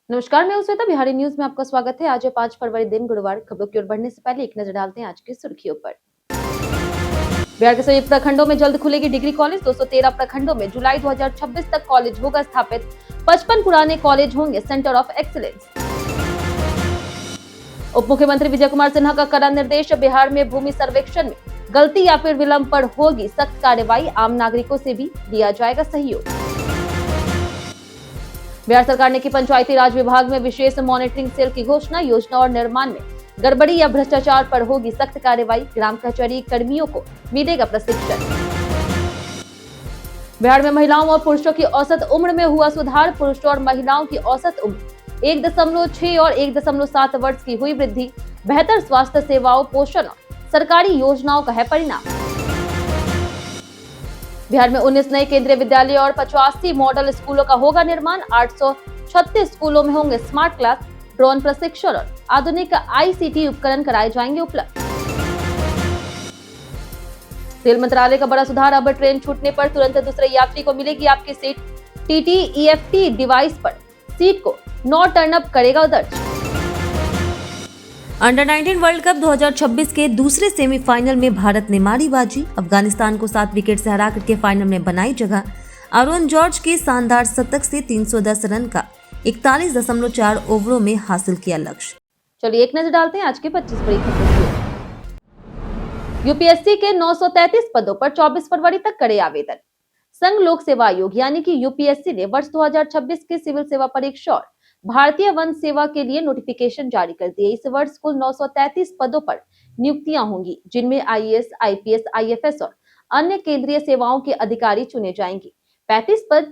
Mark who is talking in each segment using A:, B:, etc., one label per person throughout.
A: नमस्कार, मैं श्वेता। बिहारी न्यूज में आपका स्वागत है। आज है 5 फरवरी दिन गुरुवार। खबरों की ओर बढ़ने से पहले एक नजर डालते हैं आज की सुर्खियों पर। बिहार के सभी प्रखंडों में जल्द खुलेगी डिग्री कॉलेज। 213 प्रखंडों में जुलाई 2026 तक कॉलेज होगा स्थापित। 55 पुराने कॉलेज होंगे सेंटर ऑफ एक्सीलेंस। उप मुख्यमंत्री विजय कुमार सिन्हा का कड़ा निर्देश। बिहार में भूमि सर्वेक्षण में गलती या फिर विलंब पर होगी सख्त कार्रवाई। आम नागरिकों से भी दिया जाएगा सहयोग। बिहार सरकार ने की पंचायती राज विभाग में विशेष मॉनिटरिंग सेल की घोषणा। योजना और निर्माण में गड़बड़ी या भ्रष्टाचार पर होगी सख्त कार्रवाई। ग्राम कचहरी कर्मियों को मिलेगा प्रशिक्षण। बिहार में महिलाओं और पुरुषों की औसत उम्र में हुआ सुधार। पुरुषों और महिलाओं की औसत उम्र 1.6 और 1.7 वर्ष की हुई वृद्धि। बेहतर स्वास्थ्य सेवाओं, पोषण और सरकारी योजनाओं का है परिणाम। बिहार में 19 नए केंद्रीय विद्यालय और 85 मॉडल स्कूलों का होगा निर्माण। 836 स्कूलों में होंगे स्मार्ट क्लास, ड्रोन प्रशिक्षण और आधुनिक आईसीटी उपकरण कराए जाएंगे उपलब्ध। रेल मंत्रालय का बड़ा सुधार। अब ट्रेन छूटने पर तुरंत दूसरे यात्री को मिलेगी आपकी सीट। TTEFT डिवाइस पर सीट को नॉट टर्न अप करेगा दर्ज।
B: अंडर 19 वर्ल्ड कप 2026 के दूसरे सेमीफाइनल में भारत ने मारी बाजी। अफगानिस्तान को 7 विकेट से हरा करके फाइनल में बनाई जगह। आरोन जॉर्ज के शानदार शतक से 310 रन का 41.4 ओवरों में हासिल किया लक्ष्य।
A: चलिए एक नजर डालते हैं आज की 25 बड़ी खबरों की। यूपीएससी के 933 पदों पर 24 फरवरी तक करे आवेदन। संघ लोक सेवा आयोग यानी कि यूपीएससी ने वर्ष 2026 की सिविल सेवा परीक्षा और भारतीय वन सेवा के लिए नोटिफिकेशन जारी कर दिए। इस वर्ष कुल 933 पदों पर नियुक्तियां होंगी, जिनमें आईएएस, आईपीएस, आईएफएस और अन्य केंद्रीय सेवाओं के अधिकारी चुने जाएंगे। 35 पद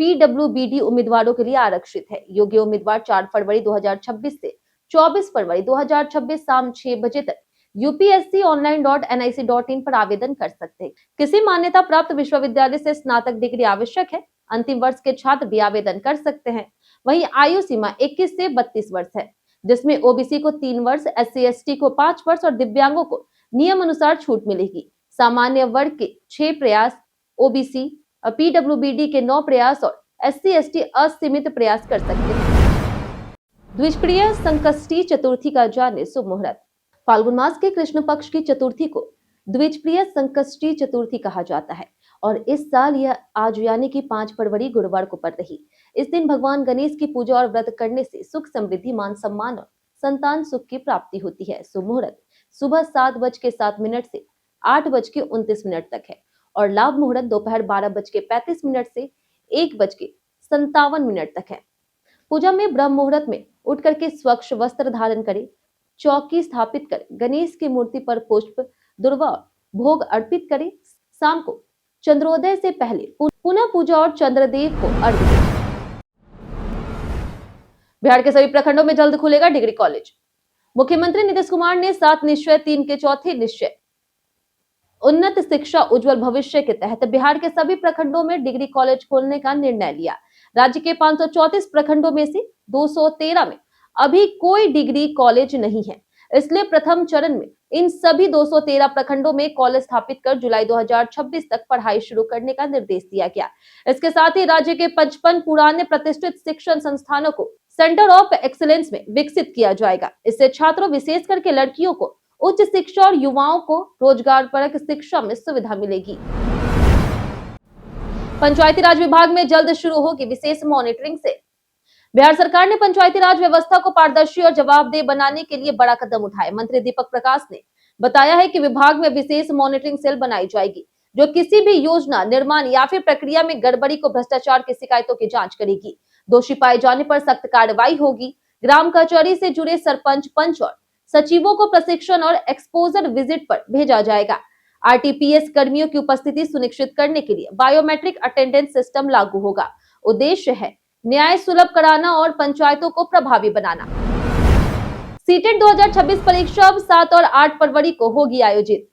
A: पीडब्ल्यूबीडी उम्मीदवारों के लिए आरक्षित है। योग्य उम्मीदवार 4 फरवरी 2026 से 24 फरवरी 2026 शाम 6 बजे तक upsconline.nic.in पर आवेदन कर सकते हैं। किसी मान्यता प्राप्त विश्वविद्यालय से स्नातक डिग्री आवश्यक है। अंतिम वर्ष के छात्र भी आवेदन कर सकते हैं। वहीं आयु सीमा 21 से 32 वर्ष है, जिसमें ओबीसी को 3 वर्ष, SC/ST को 5 वर्ष और दिव्यांगों को नियम अनुसार छूट मिलेगी। सामान्य वर्ग के 6 प्रयास, ओबीसी, पीडब्ल्यूबीडी के 9 प्रयास और SC/ST असीमित प्रयास कर सकते हैं। द्विजप्रिय संकष्टी चतुर्थी का जाने शुभ मुहूर्त। फाल्गुन मास के कृष्ण पक्ष की चतुर्थी को द्विजप्रिय संकष्टी चतुर्थी कहा जाता है और इस साल यह आज यानी कि 5 फरवरी गुरुवार को पड़ रही। इस दिन भगवान गणेश की पूजा और व्रत करने से सुख, समृद्धि, मान सम्मान और संतान सुख की प्राप्ति होती है। शुभ मुहूर्त सुबह 7:07 से 8:29 तक है और लाभ मुहूर्त दोपहर 12:35 से 1:57 तक है। पूजा में ब्रह्म मुहूर्त में उठ करके स्वच्छ वस्त्र धारण करें, चौकी स्थापित कर गणेश की मूर्ति पर पुष्प, दुर्वा और भोग अर्पित करें। शाम को चंद्रोदय से पहले पुनः पूजा और चंद्रदेव को अर्घ्य दें। बिहार के सभी प्रखंडों में जल्द खुलेगा डिग्री कॉलेज। मुख्यमंत्री नीतीश कुमार ने 7 निश्चय 3 के चौथे निश्चय उन्नत शिक्षा उज्जवल भविष्य के तहत बिहार के सभी प्रखंडों में डिग्री कॉलेज खोलने का निर्णय लिया। राज्य के 534 प्रखंडों में से 213 में अभी कोई डिग्री कॉलेज नहीं है, इसलिए प्रथम चरण में इन सभी 213 प्रखंडों में कॉलेज स्थापित कर जुलाई 2026 तक पढ़ाई शुरू करने का निर्देश दिया गया। इसके साथ ही राज्य के 55 पुराने प्रतिष्ठित शिक्षण संस्थानों को सेंटर ऑफ एक्सीलेंस में विकसित किया जाएगा। इससे छात्रों, विशेष करके लड़कियों को उच्च शिक्षा और युवाओं को रोजगारपरक शिक्षा में सुविधा मिलेगी। पंचायती राज विभाग में जल्द शुरू होगी विशेष मॉनिटरिंग सेल। बिहार सरकार ने पंचायती राज व्यवस्था को पारदर्शी और जवाबदेह बनाने के लिए बड़ा कदम उठाए। मंत्री दीपक प्रकाश ने बताया है कि विभाग में विशेष मॉनिटरिंग सेल बनाई जाएगी, जो किसी भी योजना, निर्माण या फिर प्रक्रिया में गड़बड़ी को भ्रष्टाचार की शिकायतों की जांच करेगी। दोषी पाए जाने पर सख्त कार्रवाई होगी। ग्राम कचहरी से जुड़े सरपंच, पंच और सचिवों को प्रशिक्षण और एक्सपोजर विजिट पर भेजा जाएगा। आरटीपीएस कर्मियों की उपस्थिति सुनिश्चित करने के लिए बायोमेट्रिक अटेंडेंस सिस्टम लागू होगा। उद्देश्य है न्याय सुलभ कराना और पंचायतों को प्रभावी बनाना। सीटेट 2026 परीक्षा अब 7 और 8 फरवरी को होगी आयोजित।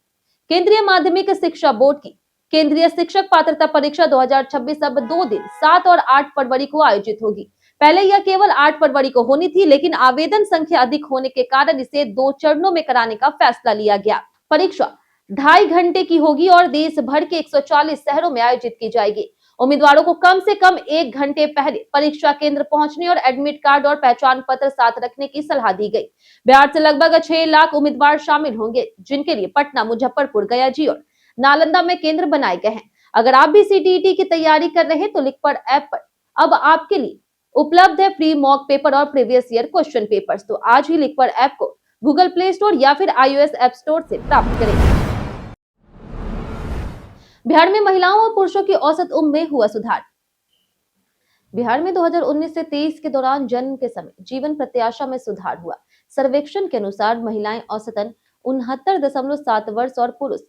A: केंद्रीय माध्यमिक शिक्षा बोर्ड की केंद्रीय शिक्षक पात्रता परीक्षा 2026 अब 2 दिन 7 और 8 फरवरी को आयोजित होगी। पहले यह केवल 8 फरवरी को होनी थी, लेकिन आवेदन संख्या अधिक होने के कारण इसे 2 चरणों में कराने का फैसला लिया गया। परीक्षा 2.5 घंटे की होगी और देश भर के 140 शहरों में आयोजित की जाएगी। उम्मीदवारों को कम से कम 1 घंटे पहले परीक्षा केंद्र पहुंचने और एडमिट कार्ड और पहचान पत्र साथ रखने की सलाह दी गई। बिहार से लगभग 6 लाख उम्मीदवार शामिल होंगे, जिनके लिए पटना, मुजफ्फरपुर, गया और नालंदा में केंद्र बनाए गए हैं। अगर आप भी सीटीईटी की तैयारी कर रहे हैं तो लिखपढ़ ऐप पर अब आपके लिए उपलब्ध है फ्री मॉक पेपर और प्रीवियस ईयर क्वेश्चन पेपर्स। तो आज ही लिखपढ़ ऐप को गूगल प्ले स्टोर या फिर iOS ऐप स्टोर से प्राप्त करें। बिहार में महिलाओं और पुरुषों की औसत उम्र में हुआ सुधार। बिहार में 2019 से 23 के दौरान जन्म के समय जीवन प्रत्याशा में सुधार हुआ। सर्वेक्षण के अनुसार महिलाएं औसतन 69.7 वर्ष और पुरुष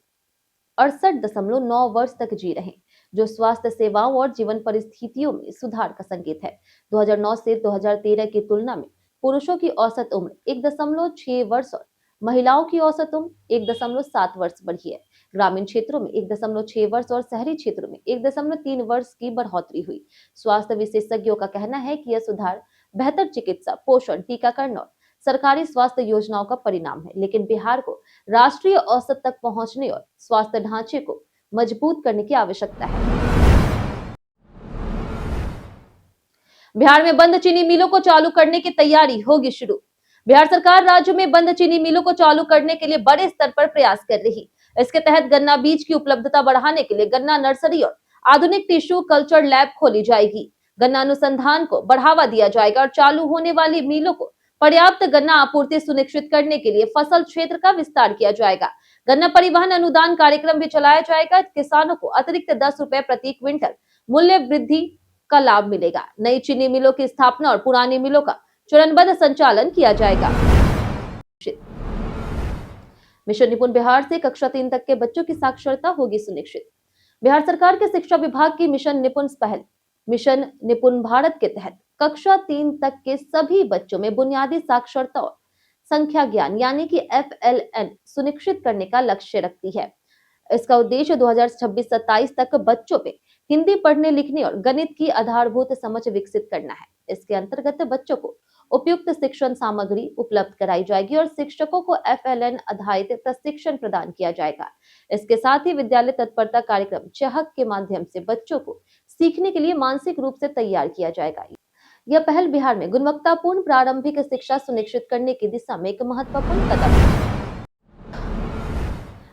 A: 68.9 वर्ष तक जी रहे, जो स्वास्थ्य सेवाओं और जीवन परिस्थितियों में सुधार का संकेत है। 2009 से 2013 की तुलना में पुरुषों की औसत उम्र 1.6 वर्ष और महिलाओं की औसत उम्र 1.7 वर्ष बढ़ी है। ग्रामीण क्षेत्रों में 1.6 वर्ष और शहरी क्षेत्रों में 1.3 वर्ष की बढ़ोतरी हुई। स्वास्थ्य विशेषज्ञों का कहना है कि यह सुधार बेहतर चिकित्सा, पोषण, टीकाकरण और सरकारी स्वास्थ्य योजनाओं का परिणाम है, लेकिन बिहार को राष्ट्रीय औसत तक पहुंचने और स्वास्थ्य ढांचे को मजबूत करने की आवश्यकता है। बिहार में बंद चीनी मिलों को चालू करने की तैयारी होगी शुरू। बिहार सरकार राज्य में बंद चीनी मिलों को चालू करने के लिए बड़े स्तर पर प्रयास कर रही। इसके तहत गन्ना बीज की उपलब्धता बढ़ाने के लिए गन्ना नर्सरी और आधुनिक टिश्यू कल्चर लैब खोली जाएगी। गन्ना अनुसंधान को बढ़ावा दिया जाएगा और चालू होने वाली मिलों को पर्याप्त गन्ना आपूर्ति सुनिश्चित करने के लिए फसल क्षेत्र का विस्तार किया जाएगा। गन्ना परिवहन अनुदान कार्यक्रम भी चलाया जाएगा। किसानों को अतिरिक्त 10 रुपए प्रति क्विंटल मूल्य वृद्धि का लाभ मिलेगा। नई चीनी मिलों की स्थापना और पुरानी मिलों का चरणबद्ध संचालन किया जाएगा। मिशन निपुण बिहार से कक्षा 3 तक के बच्चों की साक्षरता होगी सुनिश्चित। बिहार सरकार के शिक्षा विभाग की मिशन निपुण पहल मिशन निपुण भारत के तहत कक्षा 3 तक के सभी बच्चों में बुनियादी साक्षरता और संख्या ज्ञान यानी कि FLN सुनिश्चित करने का लक्ष्य रखती है। इसका उद्देश्य 2026-27 तक बच्चों में हिंदी पढ़ने लिखने और गणित की आधारभूत समझ विकसित करना है। इसके अंतर्गत बच्चों को उपयुक्त शिक्षण सामग्री उपलब्ध कराई जाएगी और शिक्षकों को FLN आधारित प्रशिक्षण प्रदान किया जाएगा। इसके साथ ही विद्यालय तत्परता कार्यक्रम चहक के माध्यम से बच्चों को सीखने के लिए मानसिक रूप से तैयार किया जाएगा। यह पहल बिहार में गुणवत्तापूर्ण प्रारंभिक शिक्षा सुनिश्चित करने की दिशा में एक महत्वपूर्ण कदम है।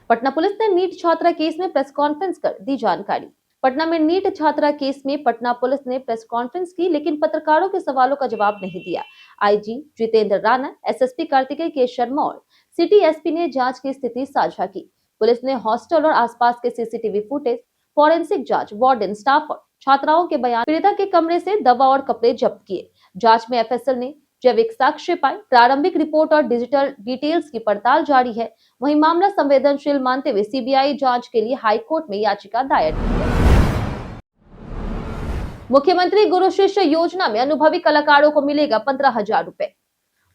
A: पटना पुलिस ने नीट छात्रा केस में प्रेस कॉन्फ्रेंस कर दी जानकारी। पटना में नीट छात्रा केस में पटना पुलिस ने प्रेस कॉन्फ्रेंस की, लेकिन पत्रकारों के सवालों का जवाब नहीं दिया। आईजी जितेंद्र राणा, एसएसपी कार्तिकेय के शर्मा और सिटी एसपी ने जांच की स्थिति साझा की। पुलिस ने हॉस्टल और आसपास के सीसीटीवी फुटेज, फॉरेंसिक जांच, वार्डन, स्टाफ और छात्राओं के बयान, पीड़िता के कमरे से दवा और कपड़े जब्त किए। जांच में एफएसएल ने जैविक साक्ष्य पाए। प्रारंभिक रिपोर्ट और डिजिटल डिटेल्स की पड़ताल जारी है। वहीं मामला संवेदनशील मानते हुए सीबीआई जांच के लिए हाईकोर्ट में याचिका दायर की है। मुख्यमंत्री गुरु शिष्य योजना में अनुभवी कलाकारों को मिलेगा 15,000 रुपए।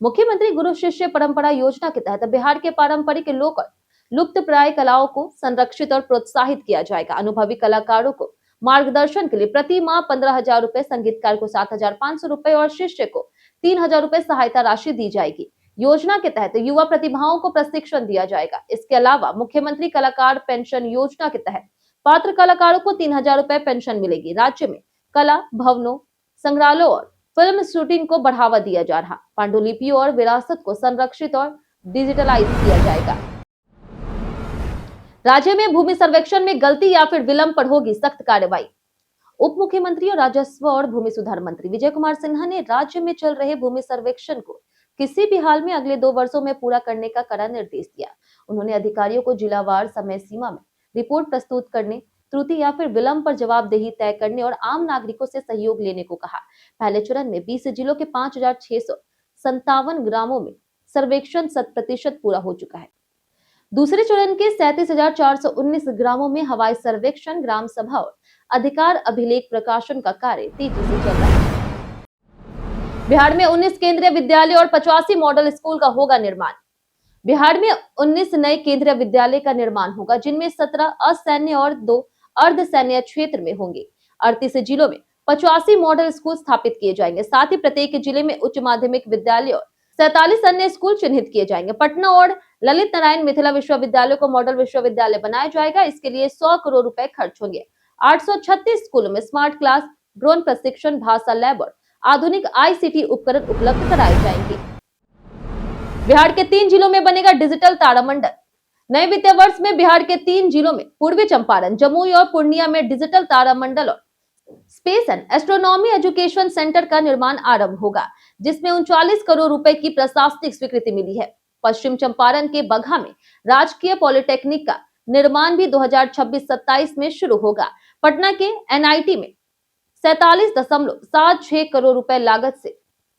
A: मुख्यमंत्री गुरु शिष्य परंपरा योजना के तहत बिहार के पारंपरिक लोक और लुप्त प्राय कलाओं को संरक्षित और प्रोत्साहित किया जाएगा। अनुभवी कलाकारों को मार्गदर्शन के लिए प्रति माह 15,000 रुपए, संगीतकार को 7,500 रुपए और शिष्य को 3,000 रुपए सहायता राशि दी जाएगी। योजना के तहत युवा प्रतिभाओं को प्रशिक्षण दिया जाएगा। इसके अलावा मुख्यमंत्री कलाकार पेंशन योजना के तहत पात्र कलाकारों को 3,000 रुपए पेंशन मिलेगी। राज्य में कला भवनों, संग्रहालयों और फिल्म शूटिंग को बढ़ावा दिया जा रहा। पांडुलिपियों और विरासत को संरक्षित और डिजिटलाइज किया जाएगा। राज्य में भूमि सर्वेक्षण में गलती या फिर विलंब पर होगी सख्त कार्रवाई। उप मुख्यमंत्री और राजस्व और भूमि सुधार मंत्री विजय कुमार सिन्हा ने राज्य में चल रहे भूमि सर्वेक्षण को किसी भी हाल में अगले 2 वर्षों में पूरा करने का कड़ा निर्देश दिया। उन्होंने अधिकारियों को जिलावार समय सीमा में रिपोर्ट प्रस्तुत करने, त्रुटि या फिर विलंब पर जवाबदेही तय करने और आम नागरिकों से सहयोग लेने को कहा। पहले चरण में 20 जिलों के 5,657 ग्रामों में सर्वेक्षण 100% पूरा हो चुका है। दूसरे चरण के 37,419 ग्रामों में हवाई सर्वेक्षण, ग्राम सभा और अधिकार अभिलेख प्रकाशन का कार्य तेजी से चल रहा है। बिहार में 19 केंद्रीय विद्यालय और 85 मॉडल स्कूल का होगा निर्माण। बिहार में 19 नए केंद्रीय विद्यालय का निर्माण होगा, जिनमें 17 असैन्य और 2 अर्धसैन्य क्षेत्र में होंगे। 38 जिलों में 85 मॉडल स्कूल स्थापित किए जाएंगे। साथ ही प्रत्येक जिले में उच्च माध्यमिक विद्यालय और 47 अन्य स्कूल चिन्हित किए जाएंगे। पटना और ललित नारायण मिथिला विश्वविद्यालय को मॉडल विश्वविद्यालय बनाया जाएगा। इसके लिए 100 करोड़ रुपए खर्च होंगे। 836 स्कूलों में स्मार्ट क्लास, ड्रोन प्रशिक्षण, भाषा लैब और आधुनिक आईसीटी उपकरण उपलब्ध कराए जाएंगे। बिहार के 3 जिलों में बनेगा डिजिटल तारामंडल। नए वित्तीय वर्ष में बिहार के 3 जिलों में पूर्वी चंपारण, जमुई और पूर्णिया में डिजिटल तारामंडल और space and astronomy education centre का निर्माण आरंभ होगा, जिसमें 39 करोड़ रुपए की प्रशासनिक स्वीकृति मिली है। पश्चिम चंपारण के बगहा में राजकीय पॉलिटेक्निक का निर्माण भी 2026-27 में शुरू होगा। पटना के एनआईटी में 47.76 करोड़ रुपए लागत से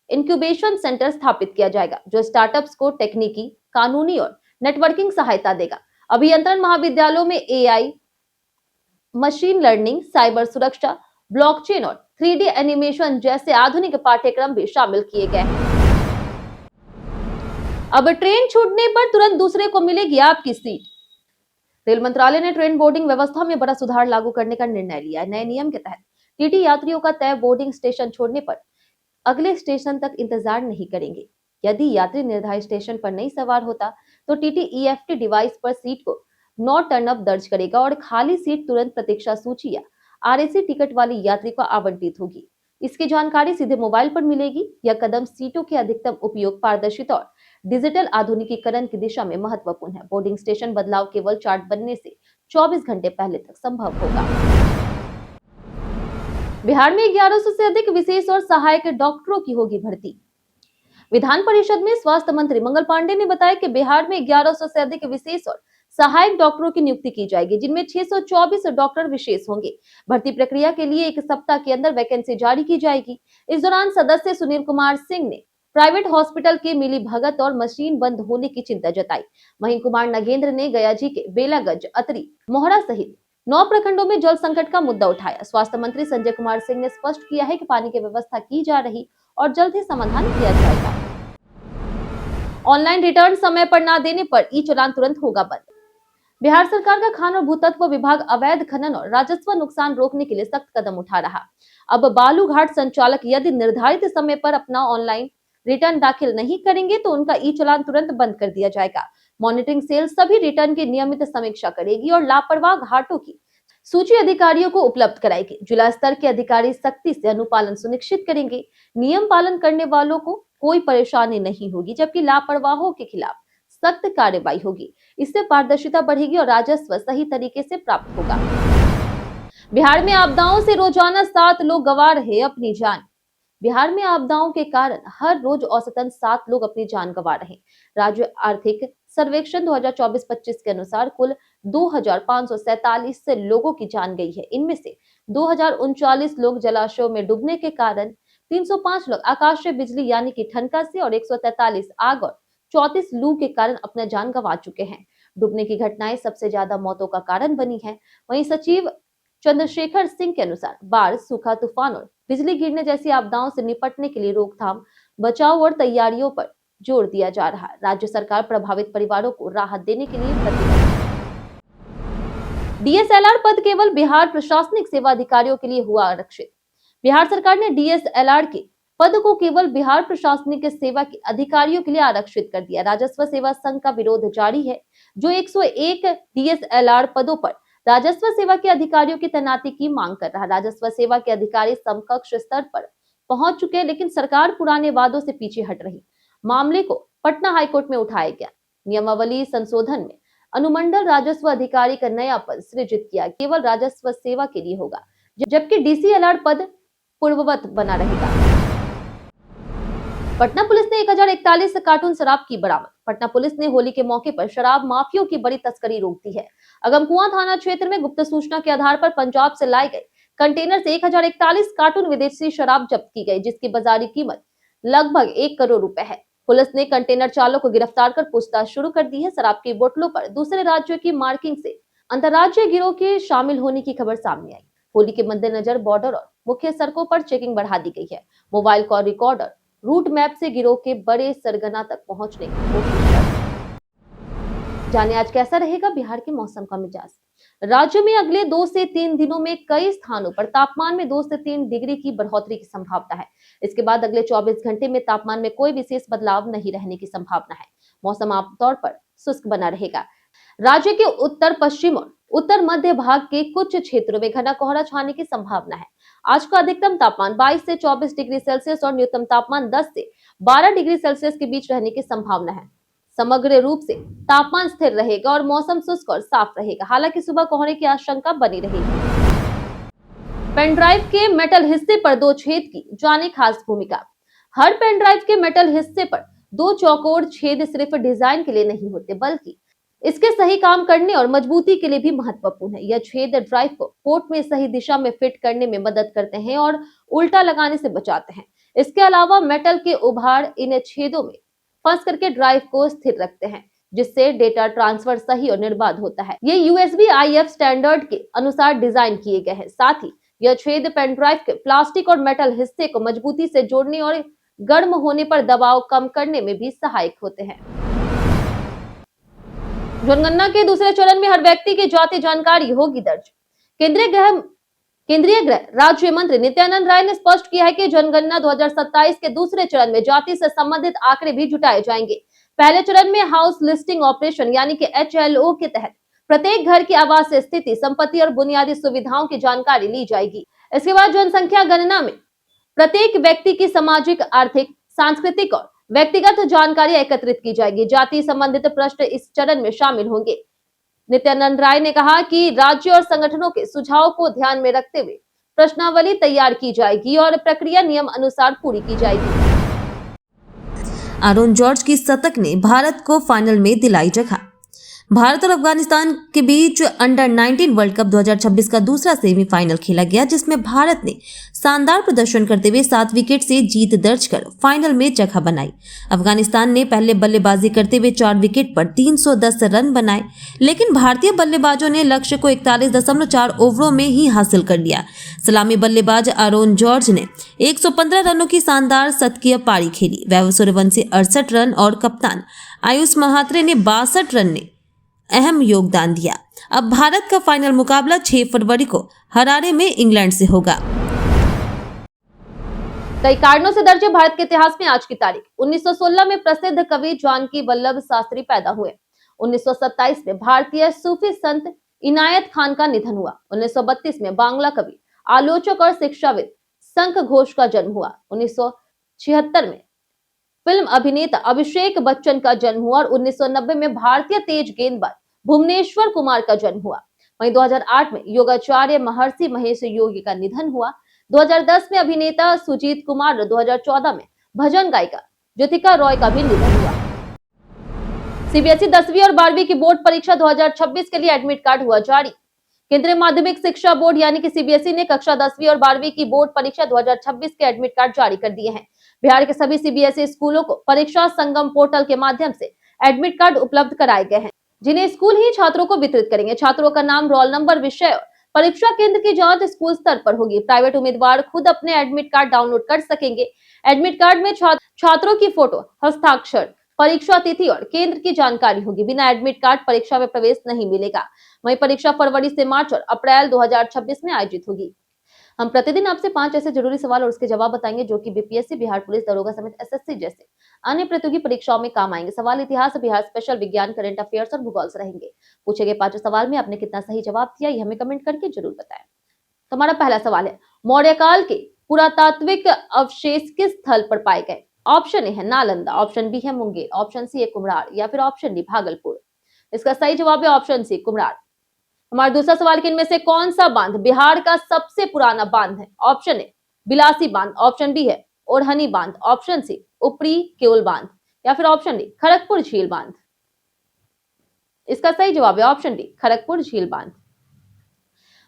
A: इंक्यूबेशन सेंटर स्थापित किया जाएगा, जो स्टार्टअप्स को टेक्निकी, कानूनी और नेटवर्किंग सहायता देगा। अभियंत्रण महाविद्यालयों में एआई, मशीन लर्निंग, साइबर सुरक्षा, ब्लॉकचेन और 3D एनिमेशन जैसे आधुनिक पाठ्यक्रम भी शामिल किए गए हैं। अब ट्रेन छूटने पर तुरंत दूसरे को मिलेगी आपकी सीट। रेल मंत्रालय ने ट्रेन बोर्डिंग व्यवस्था में बड़ा सुधार लागू करने का निर्णय लिया है। नए नियम के तहत टीटी यात्रियों का तय बोर्डिंग स्टेशन छोड़ने पर अगले स्टेशन तक इंतजार नहीं करेंगे। यदि यात्री निर्धारित स्टेशन पर नहीं सवार होता तो टीटी ईएफटी डिवाइस पर सीट को नॉट टर्न अप दर्ज करेगा और खाली सीट तुरंत प्रतीक्षा सूची या आरएसी टिकट वाली यात्री को आवंटित होगी। इसकी जानकारी सीधे मोबाइल पर मिलेगी। यह कदम सीटों के अधिकतम उपयोग, पारदर्शिता और डिजिटल आधुनिकीकरण की दिशा में महत्वपूर्ण है। बोर्डिंग स्टेशन बदलाव केवल चार्ट बनने से 24 घंटे पहले तक संभव होगा। बिहार में 1100 से अधिक विशेष और सहायक डॉक्टरों की होगी भर्ती। विधान परिषद में स्वास्थ्य मंत्री मंगल पांडे ने बताया कि बिहार में 1100 से अधिक विशेष और सहायक डॉक्टरों की नियुक्ति की जाएगी, जिनमें 624 डॉक्टर विशेष होंगे। भर्ती प्रक्रिया के लिए 1 सप्ताह के अंदर वैकेंसी जारी की जाएगी। इस दौरान सदस्य सुनील कुमार सिंह ने प्राइवेट हॉस्पिटल के मिली भगत और मशीन बंद होने की चिंता जताई। वहीं कुमार नगेंद्र ने गयाजी के बेलागंज, अतरी, मोहरा सहित 9 प्रखंडों में जल संकट का मुद्दा उठाया। स्वास्थ्य मंत्री संजय कुमार सिंह ने स्पष्ट किया है कि पानी की व्यवस्था की जा रही और जल्द ही समाधान किया जाएगा। ऑनलाइन रिटर्न समय पर न देने पर ई चालान तुरंत होगा बंद। बिहार सरकार का खान और भूतत्व विभाग अवैध खनन और राजस्व नुकसान रोकने के लिए सख्त कदम उठा रहा। अब बालू घाट संचालक यदि निर्धारित समय पर अपना ऑनलाइन रिटर्न दाखिल नहीं करेंगे तो उनका ई चालान तुरंत बंद कर दिया जाएगा। मॉनिटरिंग सेल सभी रिटर्न की नियमित समीक्षा करेगी और लापरवाह घाटों की सूची अधिकारियों को उपलब्ध कराएगी। जिला स्तर के अधिकारी सख्ती से अनुपालन सुनिश्चित करेंगे। नियम पालन करने वालों को कोई परेशानी नहीं होगी, जबकि लापरवाहों के खिलाफ सख्त कार्रवाई होगी। इससे पारदर्शिता बढ़ेगी और राजस्व सही तरीके से प्राप्त होगा। बिहार में आपदाओं से रोजाना 7 लोग गंवा रहे अपनी जान। बिहार में आपदाओं के कारण हर रोज औसतन 7 लोग अपनी जान गंवा रहे हैं। राज्य आर्थिक सर्वेक्षण 2024-25 के अनुसार कुल 2547 लोगों की जान गई है। इनमें से 2039 लोग जलाशयों में डूबने के कारण, 305 लोग आकाशीय बिजली यानी कि ठनका से और 143 आग और 34 लू के कारण अपना जान गंवा चुके हैं। डूबने की घटनाएं सबसे ज्यादा मौतों का कारण बनी है। वहीं सचिव चंद्रशेखर सिंह के अनुसार बाढ़, सूखा, तूफान और बिजली गिरने जैसी आपदाओं से निपटने के लिए रोकथाम, बचाव और तैयारियों पर जोर दिया जा रहा है। राज्य सरकार प्रभावित परिवारों को राहत देने के लिए प्रतिबद्ध है। डीएसएलआर पद केवल बिहार प्रशासनिक सेवा अधिकारियों के लिए हुआ आरक्षित। बिहार सरकार ने डीएसएलआर के पद को केवल बिहार प्रशासनिक सेवा के अधिकारियों के लिए आरक्षित कर दिया। राजस्व सेवा संघ का विरोध जारी है, जो 101 डीएसएलआर पदों पर राजस्व सेवा के अधिकारियों की तैनाती की मांग कर रहा है। राजस्व सेवा के अधिकारी समकक्ष स्तर पर पहुंच चुके हैं, लेकिन सरकार पुराने वादों से पीछे हट रही। मामले को पटना हाईकोर्ट में उठाया गया। नियमावली संशोधन में अनुमंडल राजस्व अधिकारी का नया पद सृजित किया, केवल राजस्व सेवा के लिए होगा, जबकि डीसीएलआर पद पूर्ववत बना रहेगा। पटना पुलिस ने 1041 कार्टून शराब की बरामद। पटना पुलिस ने होली के मौके पर शराब माफियों की बड़ी तस्करी रोक दी है। अगमकुआं थाना क्षेत्र में गुप्त सूचना के आधार पर पंजाब से लाए गए कंटेनर से 1041 कार्टून विदेशी शराब जब्त की गई, जिसकी बाजारी कीमत लगभग 1 करोड़ रुपए है। पुलिस ने कंटेनर चालक को गिरफ्तार कर पूछताछ शुरू कर दी है। शराब की बोतलों पर दूसरे राज्यों की मार्किंग से अंतर्राज्यीय गिरोह के शामिल होने की खबर सामने आई। होली के मद्देनजर बॉर्डर और मुख्य सड़कों पर चेकिंग बढ़ा दी गई है। Mobile call recorder route map से गिरोह के बड़े सरगना तक पहुंचने की कोशिश कर रहे हैं। जाने आज कैसा रहेगा बिहार के मौसम का मिजाज। राज्य में अगले 2 से 3 दिनों में कई स्थानों पर तापमान में 2 से 3 डिग्री की बढ़ोतरी की संभावना है। इसके बाद अगले 24 घंटे में तापमान में कोई विशेष बदलाव नहीं रहने की संभावना है। मौसम आमतौर पर शुष्क बना रहेगा। राज्य के उत्तर पश्चिम और उत्तर मध्य भाग के कुछ क्षेत्रों में घना कोहरा छाने की संभावना है। आज का अधिकतम तापमान 22 से 24 डिग्री सेल्सियस और न्यूनतम तापमान 10 से 12 डिग्री सेल्सियस के बीच रहने की संभावना है। समग्र रूप से तापमान स्थिर रहेगा और मौसम शुष्क और साफ रहेगा। हालांकि सुबह कोहरे की आशंका बनी रहेगी। पेन ड्राइव के मेटल हिस्से पर दो छेद की जाने खास भूमिका। हर पेन ड्राइव के मेटल हिस्से पर दो चौकोर छेद सिर्फ डिजाइन के लिए नहीं होते, बल्कि इसके सही काम करने और मजबूती के लिए भी महत्वपूर्ण है। यह छेद ड्राइव को पोर्ट में सही दिशा में फिट करने में मदद करते हैं और उल्टा लगाने से बचाते हैं। इसके अलावा मेटल के उभाड़ इन छेदों में फंस करके ड्राइव को स्थिर रखते हैं, जिससे डेटा ट्रांसफर सही और निर्बाध होता है। ये USB IF स्टैंडर्ड के अनुसार डिजाइन किए गए हैं। साथ ही यह छेद पेन ड्राइव के प्लास्टिक और मेटल हिस्से को मजबूती से जोड़ने और गर्म होने पर दबाव कम करने में भी सहायक होते हैं। जनगणना के दूसरे चरण में हर व्यक्ति की जाति जानकारी होगी दर्ज। केंद्रीय गृह राज्य मंत्री नित्यानंद राय ने स्पष्ट किया है कि जनगणना 2027 के दूसरे चरण में जाति से संबंधित आंकड़े भी जुटाए जाएंगे। पहले चरण में हाउस लिस्टिंग ऑपरेशन यानी कि HLO के तहत प्रत्येक घर की आवास स्थिति, संपत्ति और बुनियादी सुविधाओं की जानकारी ली जाएगी। इसके बाद जनसंख्या गणना में प्रत्येक व्यक्ति की सामाजिक, आर्थिक, सांस्कृतिक और व्यक्तिगत जानकारी एकत्रित की जाएगी। जाति संबंधित प्रश्न इस चरण में शामिल होंगे। नित्यानंद राय ने कहा कि राज्य और संगठनों के सुझाव को ध्यान में रखते हुए प्रश्नावली तैयार की जाएगी और प्रक्रिया नियम अनुसार पूरी की जाएगी।
B: आरोन जॉर्ज की शतक ने भारत को फाइनल में दिलाई जगह। भारत और अफगानिस्तान के बीच अंडर 19 वर्ल्ड कप 2026 का दूसरा सेमीफाइनल खेला गया, जिसमें भारत ने शानदार प्रदर्शन करते हुए 7 विकेट से जीत दर्ज कर फाइनल में जगह बनाई। अफगानिस्तान ने पहले बल्लेबाजी करते हुए 4 विकेट पर 310 रन बनाए, लेकिन भारतीय बल्लेबाजों ने लक्ष्य को 41.4 ओवरों में ही हासिल कर लिया। सलामी बल्लेबाज आरोन जॉर्ज ने 115 रनों की शानदार शतकीय पारी खेली। वैभव सूर्यवंशी 68 रन और कप्तान आयुष महात्रे ने 62 रन ने अहम योगदान दिया। अब भारत का फाइनल मुकाबला 6 फरवरी को हरारे में इंग्लैंड से होगा।
A: कई कारणों से दर्ज है भारत के इतिहास में आज की तारीख। 1916 में प्रसिद्ध कवि जानकी वल्लभ शास्त्री पैदा हुए। 1927 में भारतीय सूफी संत इनायत खान का निधन हुआ। 1932 में बांग्ला कवि, आलोचक और शिक्षाविद शंख घोष का जन्म हुआ। 1976 में फिल्म अभिनेता अभिषेक बच्चन का जन्म हुआ और 1990 में भारतीय तेज गेंदबाज भुवनेश्वर कुमार का जन्म हुआ। वहीं 2008 में योगाचार्य महर्षि महेश योगी का निधन हुआ। 2010 में अभिनेता सुजीत कुमार और 2014 में भजन गायिका ज्योतिका रॉय का भी निधन हुआ। CBSE 10वीं और 12वीं की बोर्ड परीक्षा 2026 के लिए एडमिट कार्ड हुआ जारी। केंद्रीय माध्यमिक शिक्षा बोर्ड यानी कि CBSE ने कक्षा 10वीं और 12वीं की बोर्ड परीक्षा 2026 के एडमिट कार्ड जारी कर दिए हैं। बिहार के सभी CBSE स्कूलों को परीक्षा संगम पोर्टल के माध्यम से एडमिट कार्ड उपलब्ध कराए गए हैं, जिन्हें स्कूल ही छात्रों को वितरित करेंगे। छात्रों का नाम, रोल नंबर, विषय और परीक्षा केंद्र की जांच स्कूल स्तर पर होगी। प्राइवेट उम्मीदवार खुद अपने एडमिट कार्ड डाउनलोड कर सकेंगे। एडमिट कार्ड में छात्रों की फोटो, हस्ताक्षर, परीक्षा तिथि और केंद्र की जानकारी होगी। बिना एडमिट कार्ड परीक्षा में प्रवेश नहीं मिलेगा। वहीं परीक्षा फरवरी से मार्च और अप्रैल 2026 में आयोजित होगी। हम प्रतिदिन आपसे 5 ऐसे जरूरी सवाल और उसके जवाब बताएंगे जो कि BPSC, बिहार पुलिस दरोगा समेत SSC जैसे अन्य प्रतियोगी परीक्षाओं में काम आएंगे। सवाल इतिहास, बिहार स्पेशल, विज्ञान, करंट अफेयर्स और भूगोल से रहेंगे। पूछे गए 5 सवाल में आपने कितना सही जवाब दिया, ये हमें कमेंट करके जरूर बताएं। तो हमारा पहला सवाल है, मौर्य काल के पुरातात्विक अवशेष किस स्थल पर पाए गए? ऑप्शन ए है नालंदा, ऑप्शन बी है मुंगेर, ऑप्शन सी है कुम्हरार या फिर ऑप्शन डी भागलपुर। इसका सही जवाब है ऑप्शन सी कुम्हरार। हमारा दूसरा सवाल कि इनमें से कौन सा बांध बिहार का सबसे पुराना बांध है? ऑप्शन ए बिलासी बांध, ऑप्शन बी है ओढ़नी बांध, ऑप्शन सी उपरी केवल बांध या फिर ऑप्शन डी खड़गपुर झील बांध। इसका सही जवाब है ऑप्शन डी खड़गपुर झील बांध।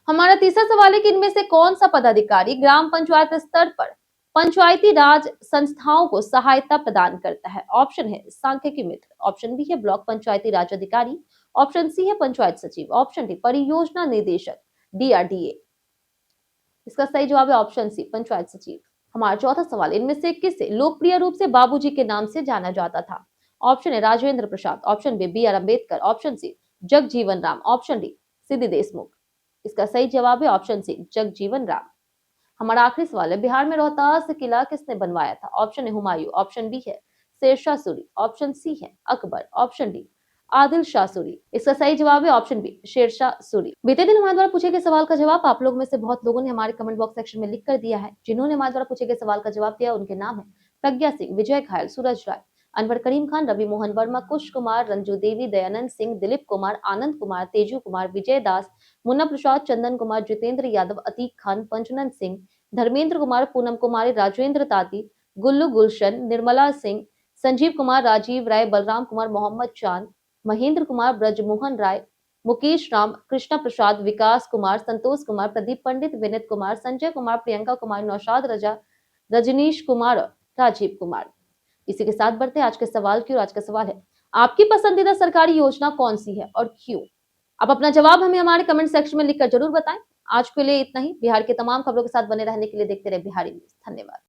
A: हमारा तीसरा सवाल है कि इनमें से कौन सा पदाधिकारी ग्राम पंचायत स्तर पर पंचायती राज संस्थाओं को सहायता प्रदान करता है? ऑप्शन है सांख्यिकी मित्र, ऑप्शन बी है ब्लॉक पंचायती राज अधिकारी, ऑप्शन सी है पंचायत सचिव, ऑप्शन डी परियोजना निदेशक DRDA। इसका सही जवाब है ऑप्शन सी पंचायत सचिव। हमारा चौथा सवाल, इनमें से किसे लोकप्रिय रूप से बाबूजी के नाम से जाना जाता था? Option A Rajendra Prasad, option B BR Ambedkar, option C Jagjivan Ram, option D Siddhi Deshmukh. इसका सही जवाब है ऑप्शन सी जगजीवन राम। हमारा आखिरी सवाल है, बिहार में रोहतास किला किसने बनवाया था? ऑप्शन है हुमायूं, ऑप्शन बी है शेरशाह सूरी, ऑप्शन सी है अकबर, ऑप्शन डी आदिल शाह सूरी। इसका सही जवाब है ऑप्शन बी, शेरशाह सूरी। बीते दिन हमारे द्वारा पूछे गए सवाल का जवाब आप लोग में से बहुत लोगों ने हमारे कमेंट बॉक्स सेक्शन में लिख कर दिया है। जिन्होंने हमारे द्वारा पूछे गए सवाल का जवाब दिया उनके नाम है प्रज्ञा सिंह, विजय घायल, सूरज राय, अनवर करीम खान, रवि मोहन वर्मा, कुश कुमार, रंजू देवी, दयानंद सिंह, दिलीप कुमार, आनंद कुमार, तेजू कुमार, विजय दास, मुन्ना प्रसाद, चंदन कुमार, जितेंद्र यादव, अतीक खान, पंचनंद सिंह, धर्मेंद्र कुमार, पूनम कुमारी, राजेंद्र ताती, गुल्लू गुलशन, निर्मला सिंह, संजीव कुमार, राजीव राय, बलराम कुमार, मोहम्मद चांद, महेंद्र कुमार, ब्रजमोहन राय, मुकेश राम, कृष्णा प्रसाद, विकास कुमार, संतोष कुमार, प्रदीप पंडित, विनीत कुमार, संजय कुमार, प्रियंका कुमार, नौशाद रजा, रजनीश कुमार, राजीव कुमार। इसी के साथ बढ़ते हैं आज के सवाल की। और आज का सवाल है, आपकी पसंदीदा सरकारी योजना कौन सी है और क्यों? आप अपना जवाब हमें हमारे कमेंट सेक्शन में लिखकर जरूर बताएं। आज के लिए इतना ही। बिहार के तमाम खबरों के साथ बने रहने के लिए देखते रहे बिहारी न्यूज। धन्यवाद।